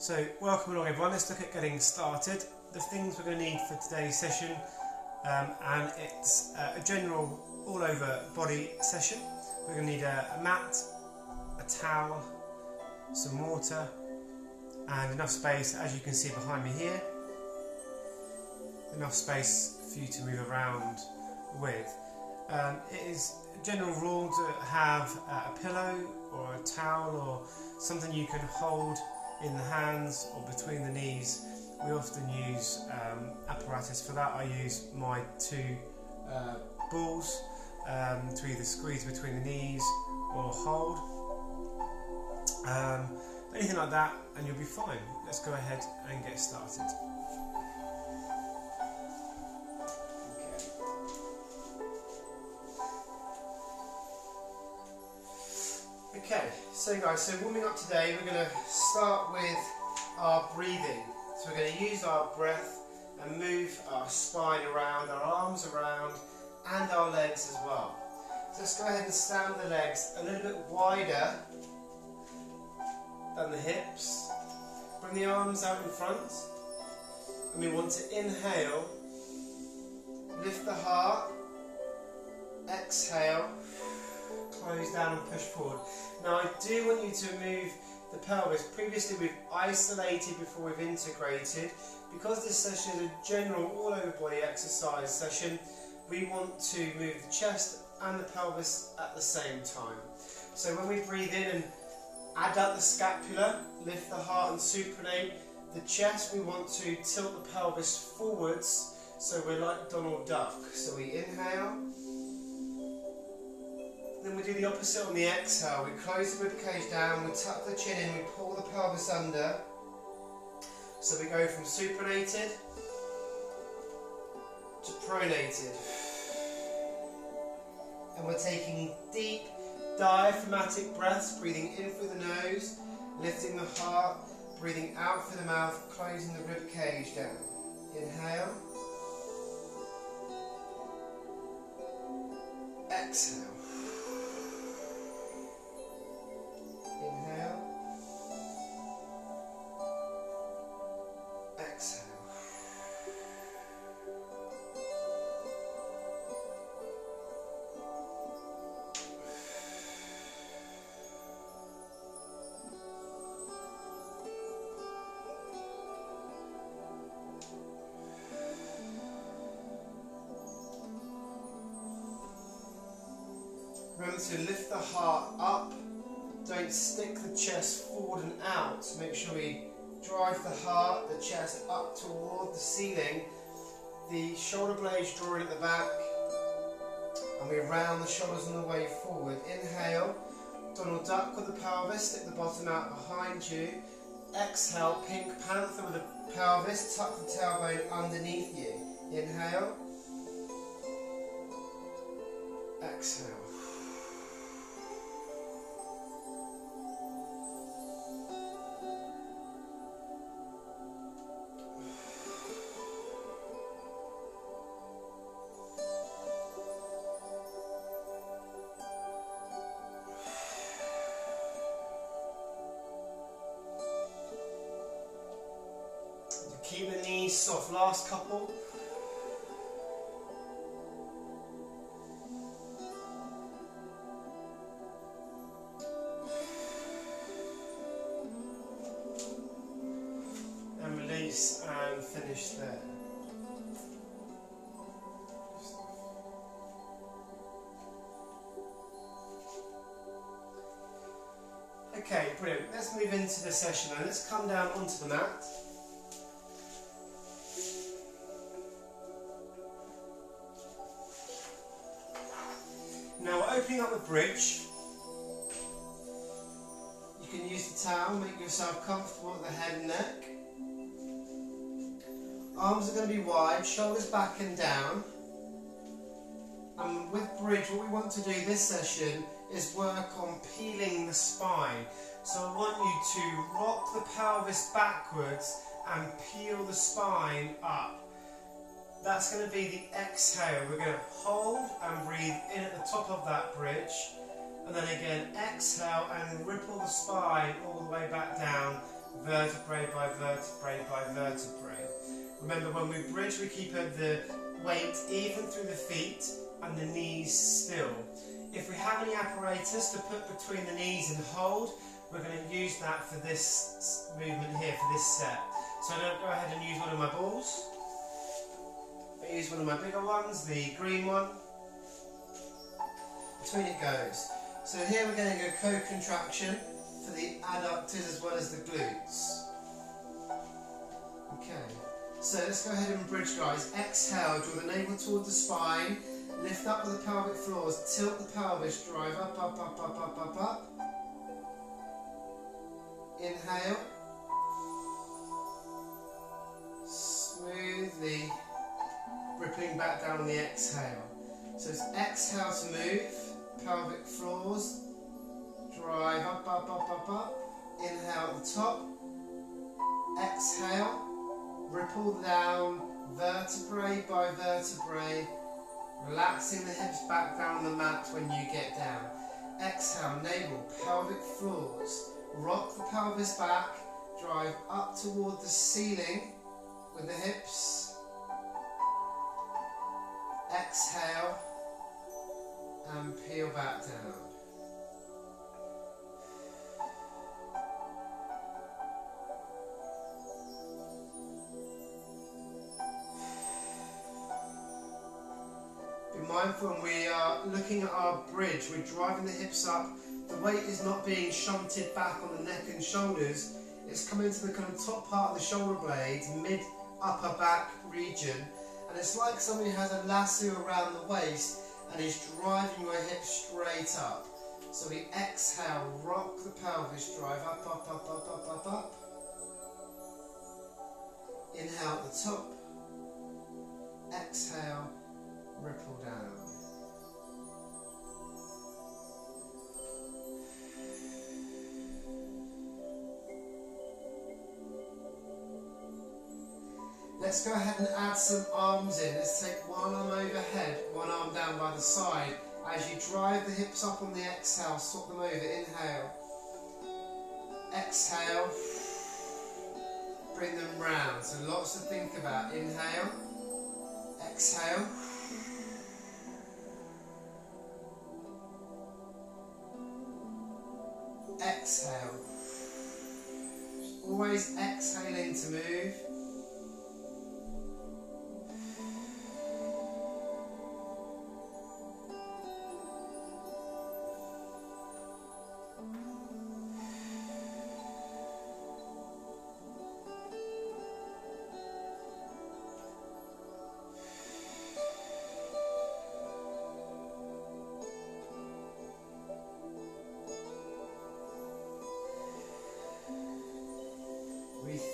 So welcome along everyone, let's look at getting started. The things we're going to need for today's session, and it's a general all over body session. We're going to need a mat, a towel, some water and enough space, as you can see behind me here, enough space for you to move around with. It is a general rule to have a pillow or a towel or something you can hold in the hands or between the knees. We often use apparatus for that. I use my two balls to either squeeze between the knees or hold. Anything like that and you'll be fine. Let's go ahead and get started. Okay, so guys, so warming up today, we're going to start with our breathing. So we're going to use our breath and move our spine around, our arms around, and our legs as well. So let's go ahead and stand the legs a little bit wider than the hips. Bring the arms out in front, and we want to inhale, lift the heart, exhale, close down and push forward. Now I do want you to move the pelvis. Previously we've isolated before we've integrated. Because this session is a general all over body exercise session, we want to move the chest and the pelvis at the same time. So when we breathe in and add out the scapula, lift the heart and supinate the chest, we want to tilt the pelvis forwards so we're like Donald Duck. So we inhale. Then we do the opposite on the exhale. We close the ribcage down, we tuck the chin in, we pull the pelvis under. So we go from supinated to pronated. And we're taking deep diaphragmatic breaths, breathing in through the nose, lifting the heart, breathing out through the mouth, closing the ribcage down. Inhale. Exhale. Inhale, exhale. Remember to lift the heart up. Don't stick the chest forward and out. Make sure we drive the heart, the chest up toward the ceiling. The shoulder blades drawing at the back. And we round the shoulders on the way forward. Inhale, Donald Duck with the pelvis, stick the bottom out behind you. Exhale, Pink Panther with the pelvis, tuck the tailbone underneath you. Inhale. Exhale. Keep the knees soft. Last couple. And release and finish there. Okay, brilliant. Let's move into the session now. Let's come down onto the mat. Now we're opening up the bridge. You can use the towel, make yourself comfortable at the head and neck. Arms are going to be wide, shoulders back and down. And with bridge, what we want to do this session is work on peeling the spine. So I want you to rock the pelvis backwards and peel the spine up. That's going to be the exhale. We're going to hold and breathe in at the top of that bridge, and then again exhale and ripple the spine all the way back down, vertebrae by vertebrae by vertebrae. Remember, when we bridge, we keep the weight even through the feet and the knees still. If we have any apparatus to put between the knees and hold, we're going to use that for this movement here, for this set. So I'm going to go ahead and use one of my balls. I use one of my bigger ones, the green one. Between it goes. So here we're getting a co-contraction for the adductors as well as the glutes. Okay, so let's go ahead and bridge, guys. Exhale, draw the navel toward the spine, lift up with the pelvic floors, tilt the pelvis, drive up, up, up, up, up, up, up. Inhale. Smoothly rippling back down on the exhale. So it's exhale to move, pelvic floors, drive up, up, up, up, up. Inhale at the top. Exhale, ripple down, vertebrae by vertebrae, relaxing the hips back down on the mat when you get down. Exhale, navel, pelvic floors, rock the pelvis back, drive up toward the ceiling with the hips. Exhale and peel back down. Be mindful when we are looking at our bridge, we're driving the hips up, the weight is not being shunted back on the neck and shoulders, it's coming to the kind of top part of the shoulder blades, mid upper back region, and it's like somebody has a lasso around the waist and is driving your hips straight up. So we exhale, rock the pelvis, drive up, up, up, up, up, up, up. Inhale at the top. Exhale, ripple down. Let's go ahead and add some arms in. Let's take one arm overhead, one arm down by the side. As you drive the hips up on the exhale, swap them over. Inhale. Exhale. Bring them round. So lots to think about. Inhale. Exhale. Exhale. Always exhaling to move.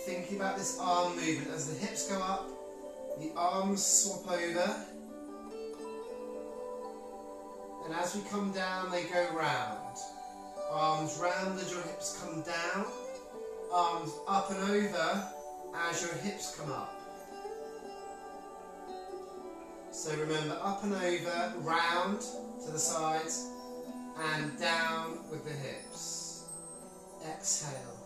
Thinking about this arm movement, as the hips go up, the arms swap over, and as we come down they go round. Arms round as your hips come down, arms up and over as your hips come up. So remember, up and over, round to the sides, and down with the hips. Exhale.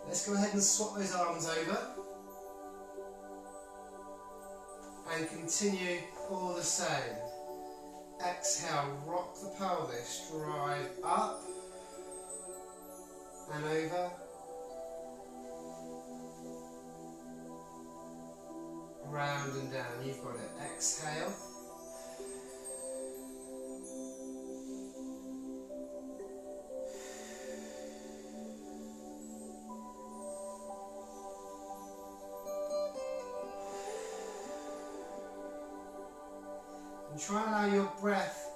Let's go ahead and swap those arms over and continue all the same. Exhale, rock the pelvis, drive up and over, round and down. You've got it. Exhale. And try and allow your breath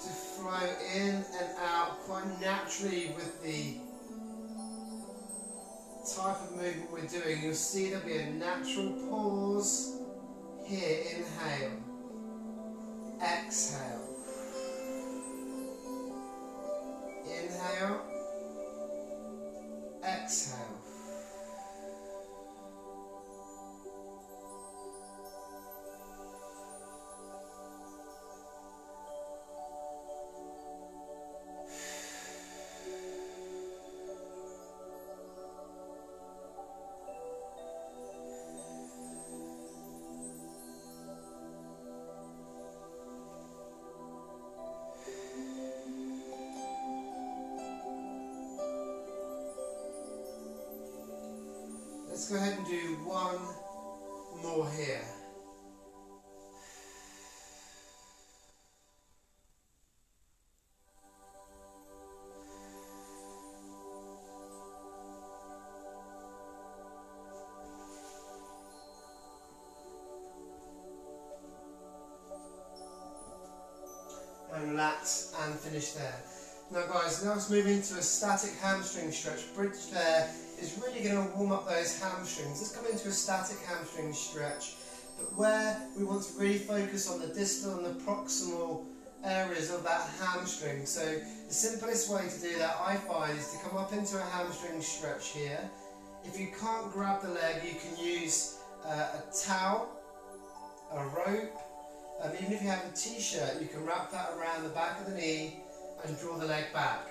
to flow in and out quite naturally with the type of movement we're doing. You'll see there'll be a natural pause here. Inhale. Exhale. Inhale. Exhale. Let's go ahead and do one more here. And relax and finish there. Now guys, now let's move into a static hamstring stretch. Bridge there is really going to warm up those hamstrings. Let's come into a static hamstring stretch, but where we want to really focus on the distal and the proximal areas of that hamstring. So the simplest way to do that, I find, is to come up into a hamstring stretch here. If you can't grab the leg, you can use a towel, a rope, even if you have a t-shirt, you can wrap that around the back of the knee and draw the leg back.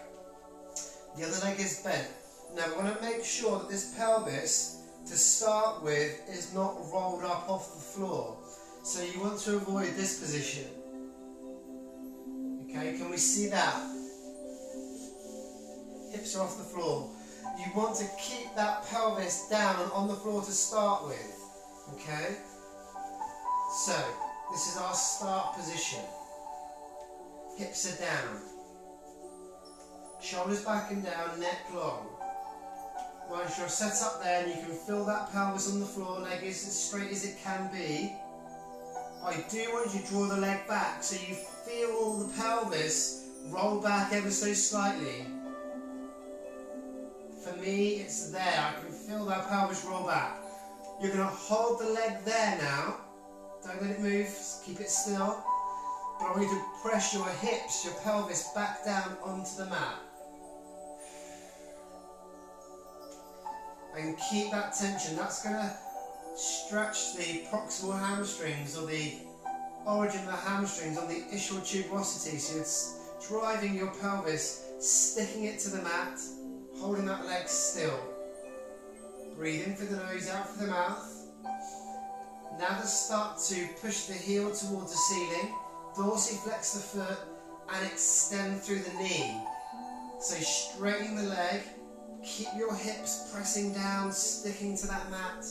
The other leg is bent. Now we want to make sure that this pelvis, to start with, is not rolled up off the floor. So you want to avoid this position. Okay, can we see that? Hips are off the floor. You want to keep that pelvis down and on the floor to start with. Okay? So, this is our start position. Hips are down. Shoulders back and down, neck long. Once you're set up there and you can feel that pelvis on the floor, leg is as straight as it can be, I do want you to draw the leg back so you feel the pelvis roll back ever so slightly. For me, it's there. I can feel that pelvis roll back. You're going to hold the leg there now. Don't let it move, keep it still. But I want you to press your hips, your pelvis back down onto the mat. And keep that tension. That's going to stretch the proximal hamstrings, or the origin of the hamstrings on the ischial tuberosity. So it's driving your pelvis, sticking it to the mat, holding that leg still. Breathe in through the nose, out through the mouth. Now let's start to push the heel towards the ceiling, dorsiflex the foot and extend through the knee. So straighten the leg, keep your hips pressing down, sticking to that mat,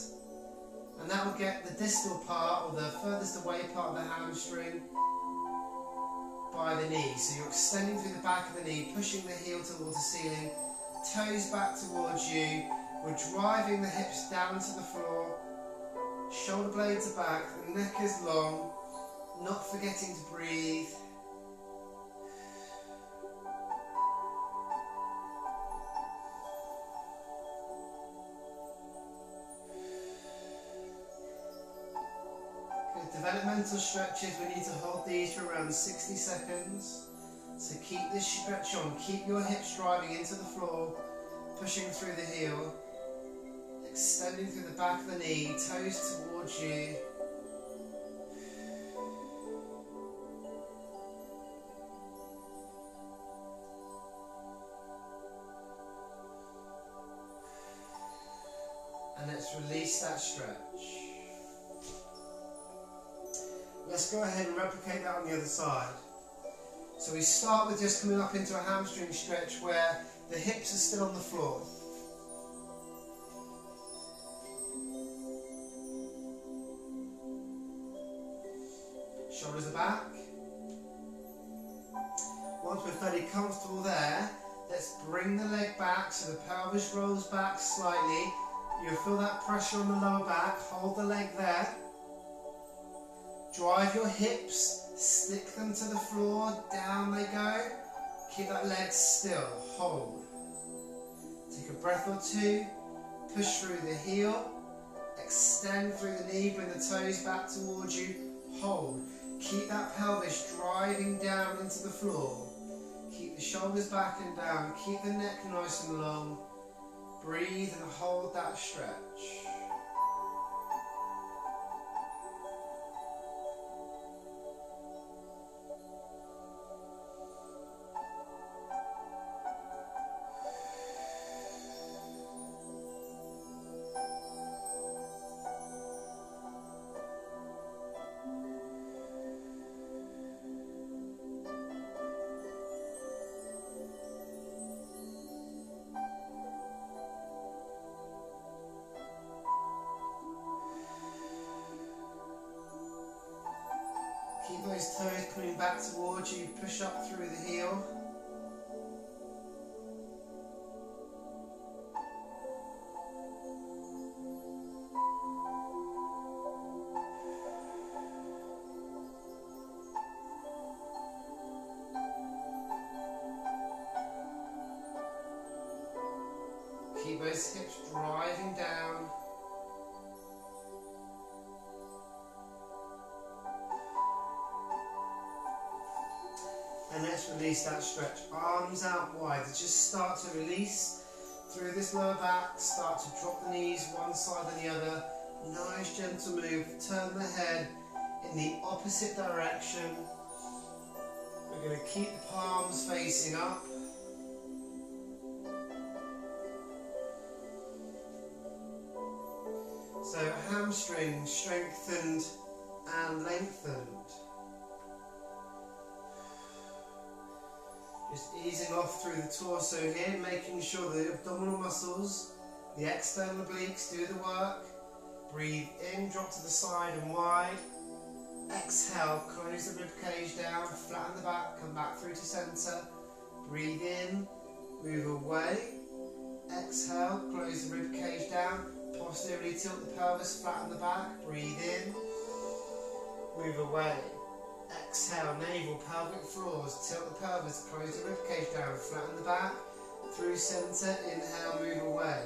and that will get the distal part, or the furthest away part of the hamstring, by the knee. So you're extending through the back of the knee, pushing the heel towards the ceiling, toes back towards you. We're driving the hips down to the floor. Shoulder blades are back, the neck is long, not forgetting to breathe. Good. Developmental stretches, we need to hold these for around 60 seconds. So keep this stretch on, keep your hips driving into the floor, pushing through the heel. Extending through the back of the knee, toes towards you. And let's release that stretch. Let's go ahead and replicate that on the other side. So we start with just coming up into a hamstring stretch where the hips are still on the floor. Shoulders are back. Once we're fairly comfortable there, let's bring the leg back so the pelvis rolls back slightly. You'll feel that pressure on the lower back. Hold the leg there. Drive your hips, stick them to the floor, down they go. Keep that leg still, hold. Take a breath or two, push through the heel, extend through the knee, bring the toes back towards you, hold. Keep that pelvis driving down into the floor. Keep the shoulders back and down. Keep the neck nice and long. Breathe and hold that stretch. those toes coming back towards you, push up through the heel. Keep those hips driving down. And let's release that stretch. Arms out wide. Just start to release through this lower back. Start to drop the knees one side and the other. Nice gentle move. Turn the head in the opposite direction. We're going to keep the palms facing up. So hamstrings strengthened and lengthened. Just easing off through the torso here, making sure the abdominal muscles, the external obliques do the work. Breathe in, drop to the side and wide. Exhale, close the rib cage down, flatten the back, come back through to centre. Breathe in, move away. Exhale, close the rib cage down. Posteriorly tilt the pelvis, flatten the back. Breathe in, move away. Exhale, navel, pelvic floors, tilt the pelvis, close the rib cage down, flatten the back, through centre, inhale, move away.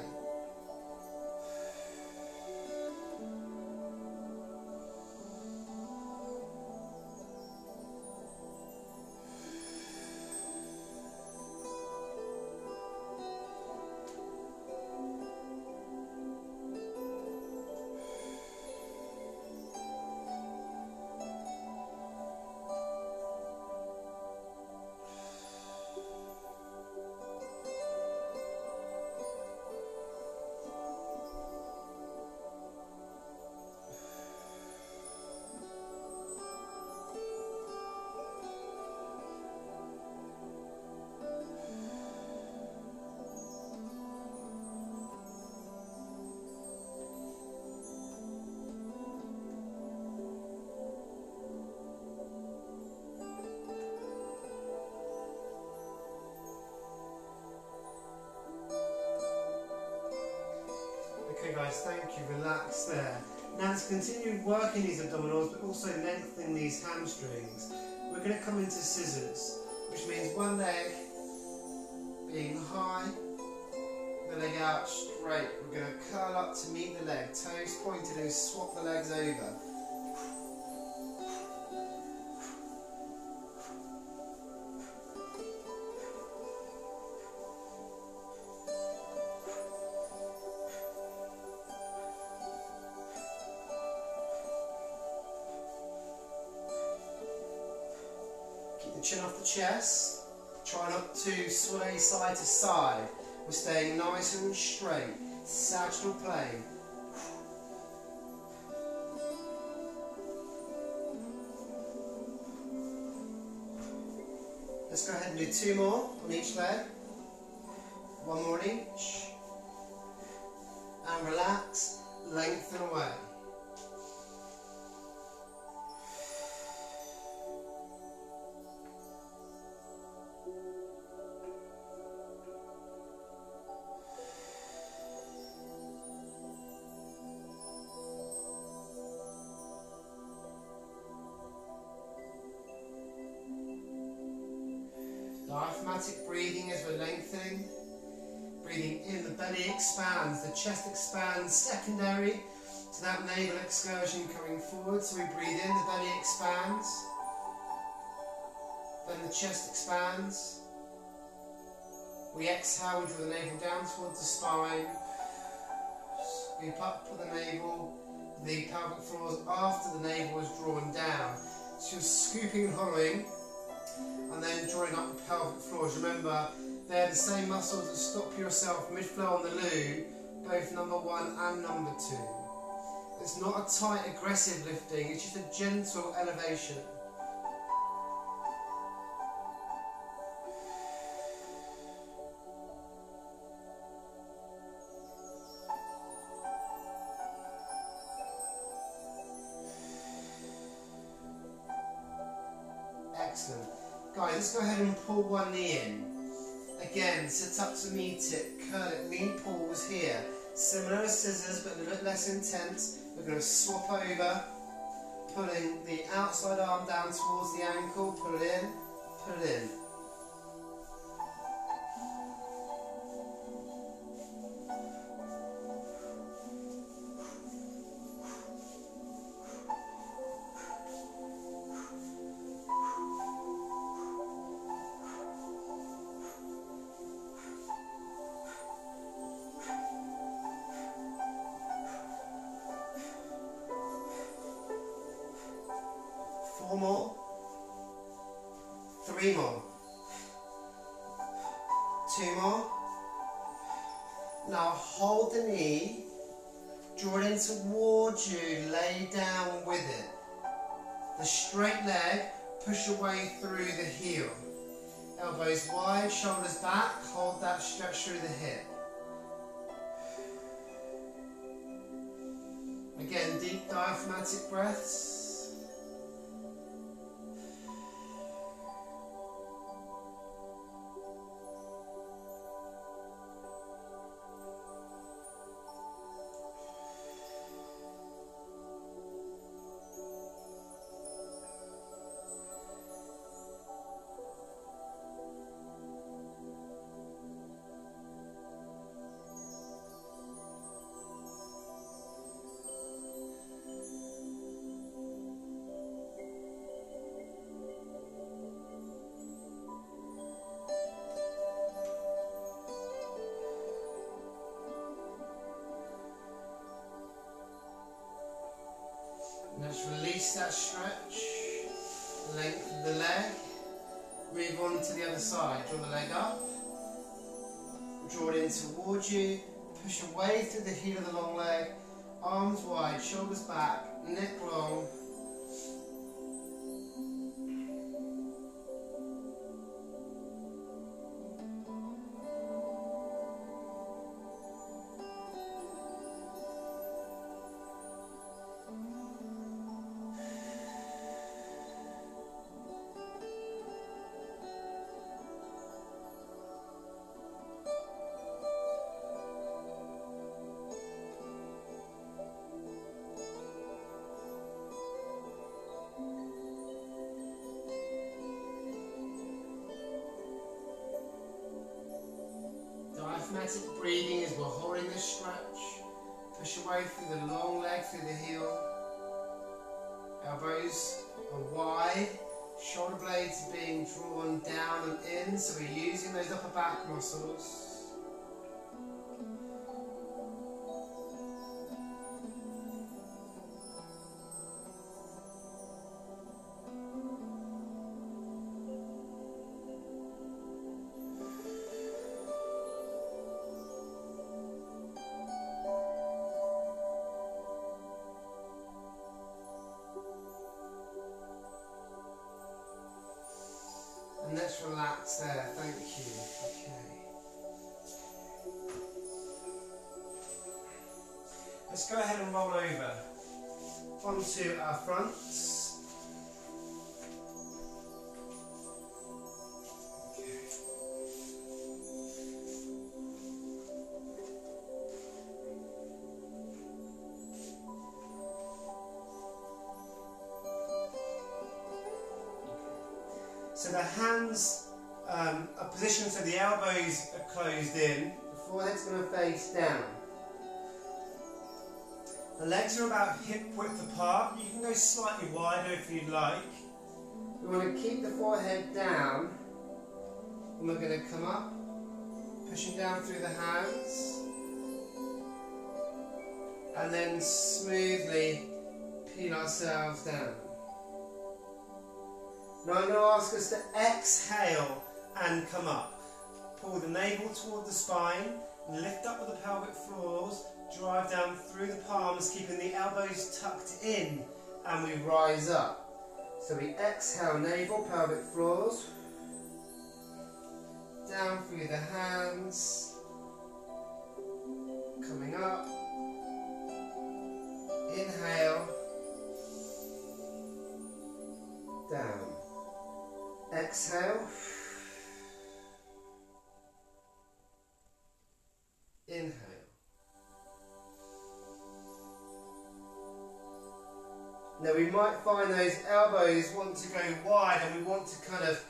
Okay guys, thank you, relax there. Now let's continue working these abdominals but also lengthening these hamstrings. We're going to come into scissors, which means one leg being high, the leg out straight. We're going to curl up to meet the leg, toes pointed and swap the legs over. The chin off the chest, try not to sway side to side. We're staying nice and straight, sagittal plane. Let's go ahead and do 2 more on each leg. 1 more on each. And relax, lengthen away. Diaphragmatic breathing as we're lengthening. Breathing in, the belly expands, the chest expands, secondary to that navel excursion coming forward. So we breathe in, the belly expands. Then the chest expands. We exhale, we draw the navel down towards the spine. Scoop up with the navel, the pelvic floors after the navel is drawn down. So you're scooping and hollowing, and then drawing up the pelvic floors. Remember, they're the same muscles that stop yourself mid-flow on the loo, both number 1 and number 2. It's not a tight, aggressive lifting, it's just a gentle elevation. Excellent. Guys, let's go ahead and pull one knee in. Again, sit up to meet it, curl it, knee pulls here. Similar as scissors, but a little bit less intense. We're going to swap over, pulling the outside arm down towards the ankle, pull it in, pull it in. Four more, three more, two more. Now hold the knee, draw it in towards you, lay down with it. The straight leg, push away through the heel. Elbows wide, shoulders back, hold that stretch through the hip. Again, deep diaphragmatic breaths. Let's release that stretch, lengthen the leg, move on to the other side, draw the leg up, draw it in towards you, push away through the heel of the long leg, arms wide, shoulders back, neck long. Diaphragmatic breathing as we're holding this stretch. Push away through the long leg, through the heel. Elbows are wide. Shoulder blades are being drawn down and in, so we're using those upper back muscles. And let's relax there, thank you. Okay. Let's go ahead and roll over onto our fronts. Okay. So the hands are positioned so the elbows are closed in, the forehead's going to face down. The legs are about hip width apart. You can go slightly wider if you'd like. We want to keep the forehead down, and we're going to come up, pushing down through the hands, and then smoothly peel ourselves down. Now I'm going to ask us to exhale and come up. Pull the navel toward the spine, and lift up with the pelvic floors, drive down through the palms, keeping the elbows tucked in, and we rise up. So we exhale, navel, pelvic floors, down through the hands, coming up, inhale, down. exhale. Inhale. Now we might find those elbows want to go wide and we want to kind of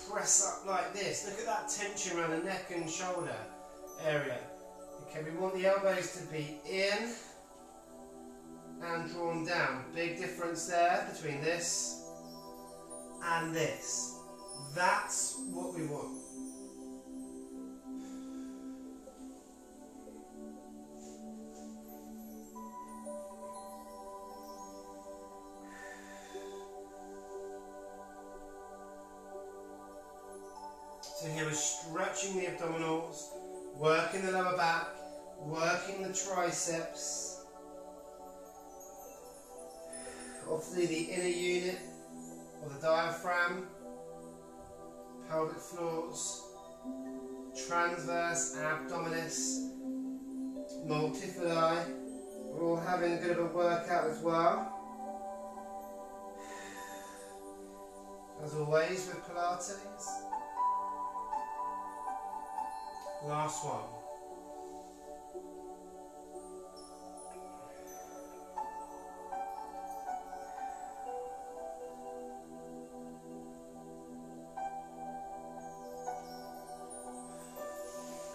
press up like this. Look at that tension around the neck and shoulder area. Okay, we want the elbows to be in and drawn down. Big difference there between this and this. That's what we want. So here we're stretching the abdominals, working the lower back, working the triceps. Obviously the inner unit of the diaphragm, pelvic floors, transverse abdominis, multifidi. We're all having a bit of a workout as well. As always with Pilates. Last one.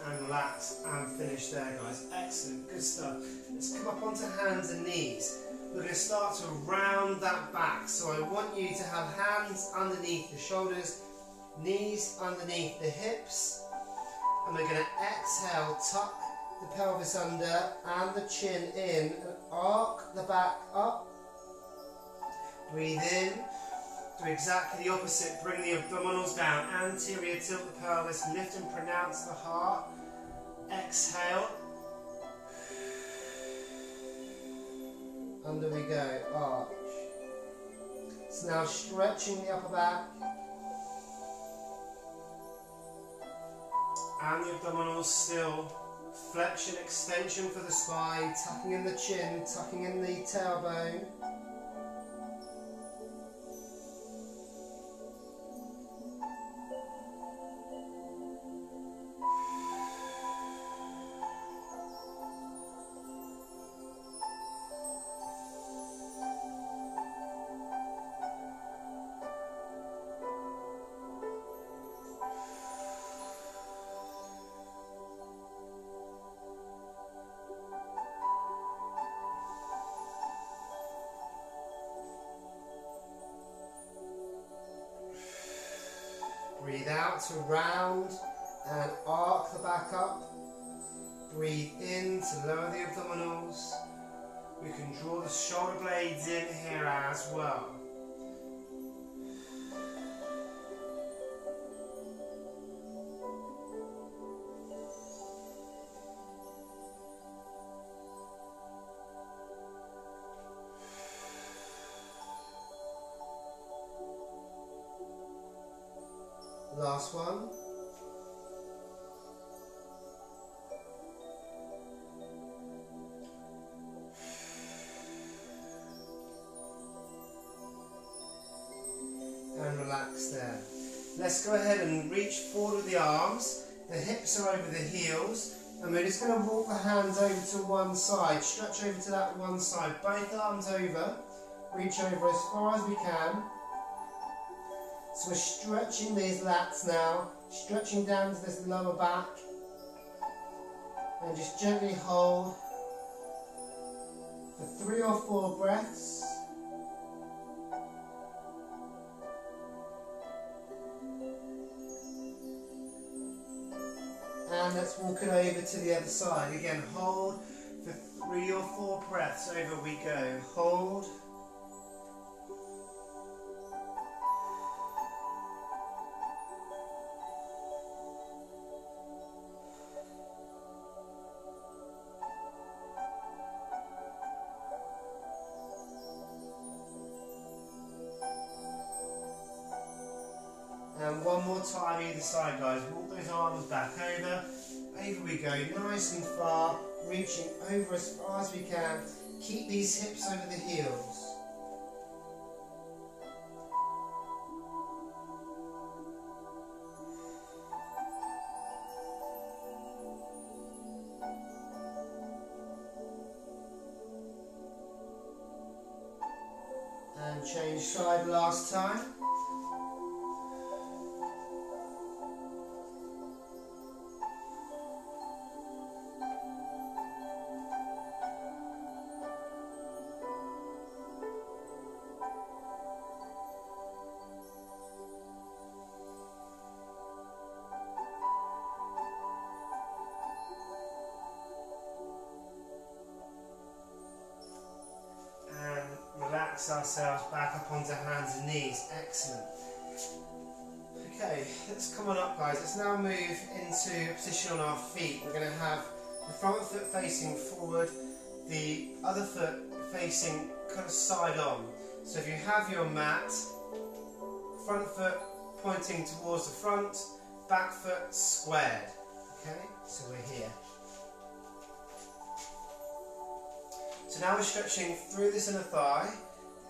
And relax and finish there, guys. Excellent, good stuff. Let's come up onto hands and knees. We're going to start to round that back. So I want you to have hands underneath the shoulders, knees underneath the hips. And we're going to exhale, tuck the pelvis under and the chin in and arc the back up. Breathe in. Do exactly the opposite. Bring the abdominals down. Anterior tilt the pelvis. Lift and pronounce the heart. Exhale. Under we go. Arch. So now stretching the upper back. And the abdominals still. Flexion, extension for the spine. Tucking in the chin, tucking in the tailbone. Breathe out to round and arc the back up. Breathe in to lower the abdominals. We can draw the shoulder blades in here as well. Last one. And relax there. Let's go ahead and reach forward with the arms. The hips are over the heels. And we're just going to walk the hands over to one side. Stretch over to that one side. Both arms over. Reach over as far as we can. So we're stretching these lats now, stretching down to this lower back, and just gently hold for 3 or 4 breaths. And let's walk it over to the other side. Again, hold for 3 or 4 breaths. Over we go. Hold. And one more time either side, guys. Walk those arms back over. Over we go, nice and far. Reaching over as far as we can. Keep these hips over the heels. And change side last time. Relax ourselves back up onto hands and knees. Excellent. Okay, let's come on up, guys. Let's now move into a position on our feet. We're going to have the front foot facing forward, the other foot facing kind of side on. So if you have your mat, front foot pointing towards the front, back foot squared. Okay, so we're here. So now we're stretching through this inner thigh.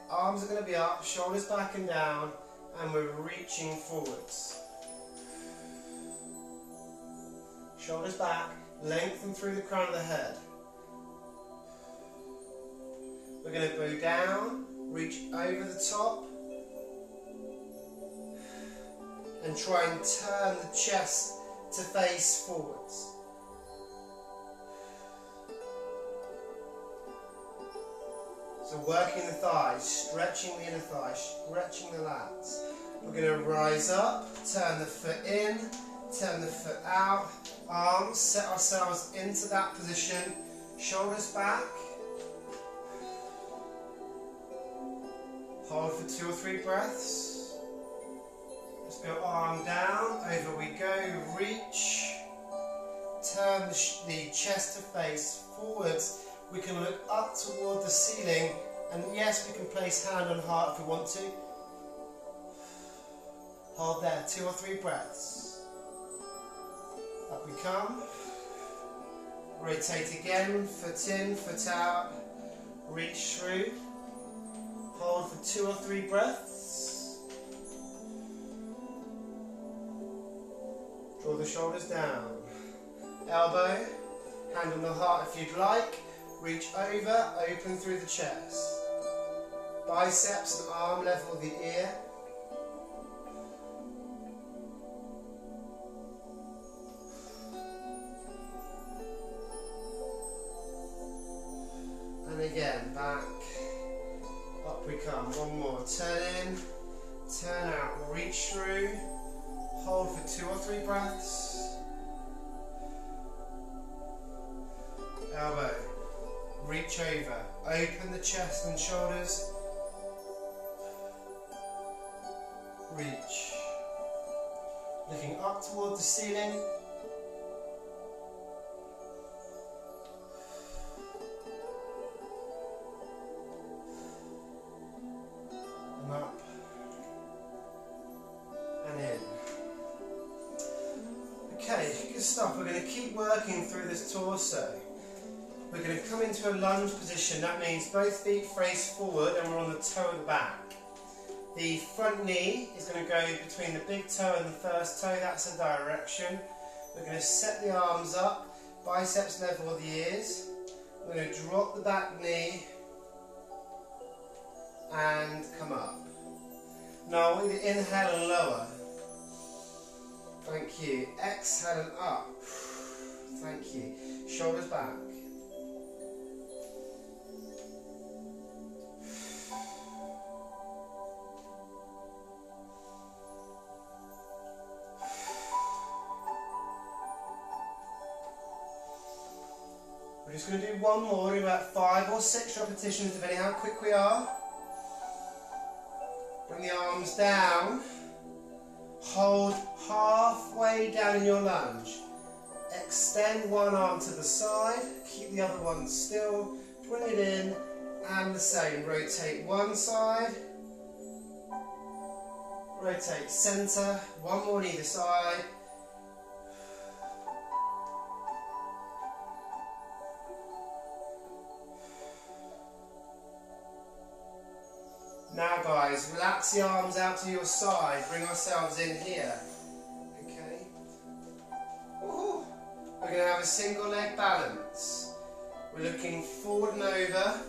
Arms are going to be up, shoulders back and down, and we're reaching forwards. Shoulders back, lengthen through the crown of the head. We're going to go down, reach over the top, and try and turn the chest to face forwards. So working the thighs, stretching the inner thigh, stretching the lats. We're going to rise up, turn the foot in, turn the foot out, arms, set ourselves into that position, shoulders back. Hold for 2 or 3 breaths. Let's go arm down, over we go, reach. Turn the chest to face forwards. We can look up toward the ceiling, and yes, we can place hand on heart if we want to. Hold there, 2 or 3 breaths. Up we come. Rotate again, foot in, foot out. Reach through. Hold for 2 or 3 breaths. Draw the shoulders down. Elbow, hand on the heart if you'd like. Reach over, open through the chest. Biceps and arm level the ear. And again, back. Up we come. One more. Turn in, turn out, reach through. Hold for 2 or 3 breaths. Elbow. Reach over, open the chest and shoulders, reach, looking up toward the ceiling, and up, and in. Okay, good stuff. We're going to keep working through this torso. We're going to come into a lunge position. That means both feet face forward and we're on the toe at the back. The front knee is going to go between the big toe and the first toe. That's the direction. We're going to set the arms up, biceps level the ears. We're going to drop the back knee and come up. Now I want you to inhale and lower. Thank you. Exhale and up. Thank you. Shoulders back. We're just going to do one more, do about 5 or 6 repetitions depending how quick we are. Bring the arms down. Hold halfway down in your lunge. Extend one arm to the side, keep the other one still, bring it in, and the same. Rotate one side, rotate centre, one more on either side. Now guys, relax the arms out to your side, bring ourselves in here. Okay. Ooh. We're going to have a single leg balance. We're looking forward and over.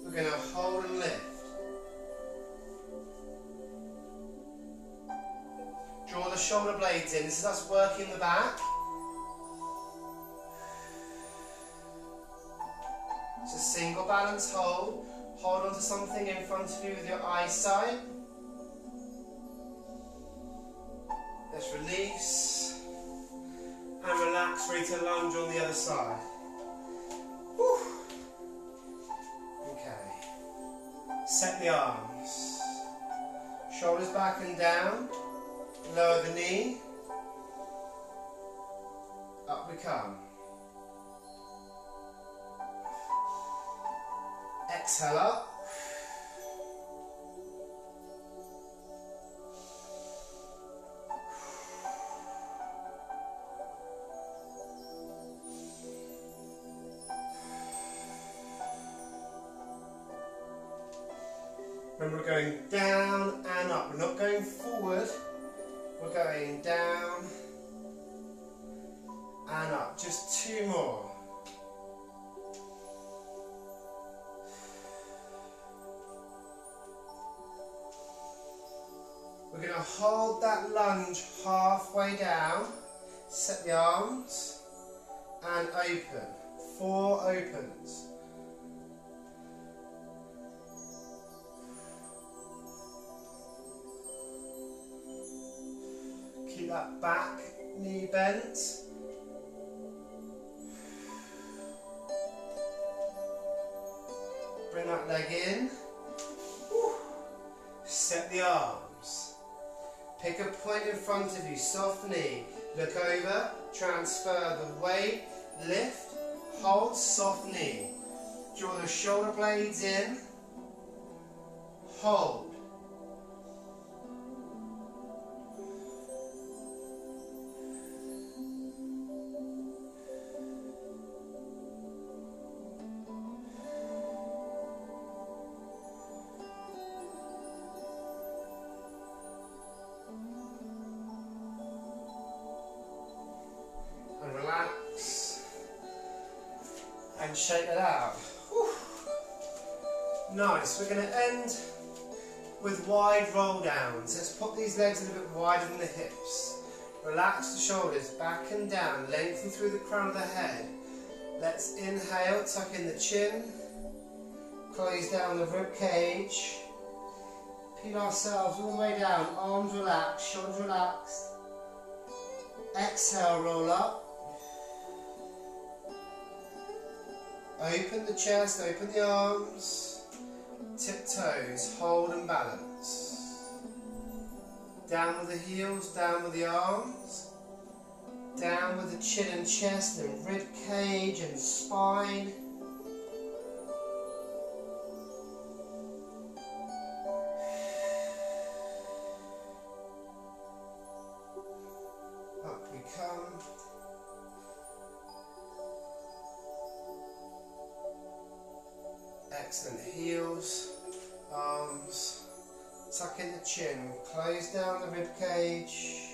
We're going to hold and lift. Draw the shoulder blades in. This is us working the back. It's a single balance hold. Hold on to something in front of you with your eyesight. Let's release and relax, ready to lunge on the other side. Whew. Okay. Set the arms. Shoulders back and down. Lower the knee. Up we come. Exhale up. Remember, we're going down and up. We're not going forward. We're going down and up. Just 2 more. We're going to hold that lunge halfway down. Set the arms and open. 4 opens. Keep that back knee bent. Bring that leg in. Woo. Set the arms. Pick a point in front of you, soft knee. Look over, transfer the weight, lift, hold, soft knee. Draw the shoulder blades in, hold. And shake it out. Whew. Nice. We're going to end with wide roll downs. Let's pop these legs a little bit wider than the hips. Relax the shoulders back and down. Lengthen through the crown of the head. Let's inhale, tuck in the chin. Close down the rib cage. Peel ourselves all the way down. Arms relaxed, shoulders relaxed. Exhale, roll up. Open the chest, open the arms, tiptoes, hold and balance. Down with the heels, down with the arms, down with the chin and chest and rib cage and spine. Up we come. Excellent. Heels, arms, tuck in the chin, close down the rib cage.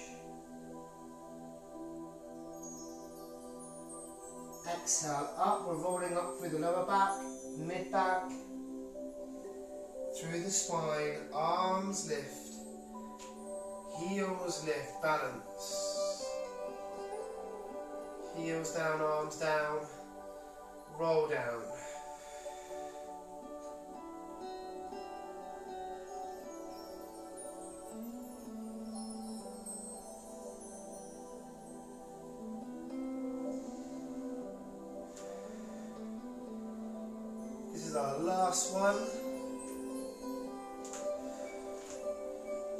Exhale up, we're rolling up through the lower back, mid back, through the spine, arms lift, heels lift, balance. Heels down, arms down, roll down. Our last one.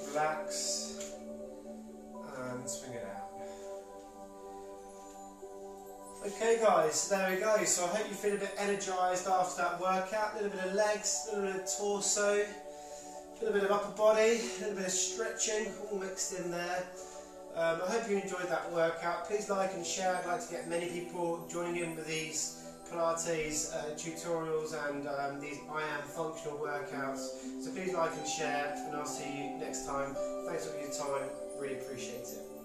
Relax and swing it out. Okay guys, so there we go. So I hope you feel a bit energised after that workout. A little bit of legs, a little bit of torso, a little bit of upper body, a little bit of stretching, all mixed in there. I hope you enjoyed that workout. Please like and share. I'd like to get many people joining in with these Pilates tutorials and these I Am functional workouts. So please like and share, and I'll see you next time. Thanks for your time, really appreciate it.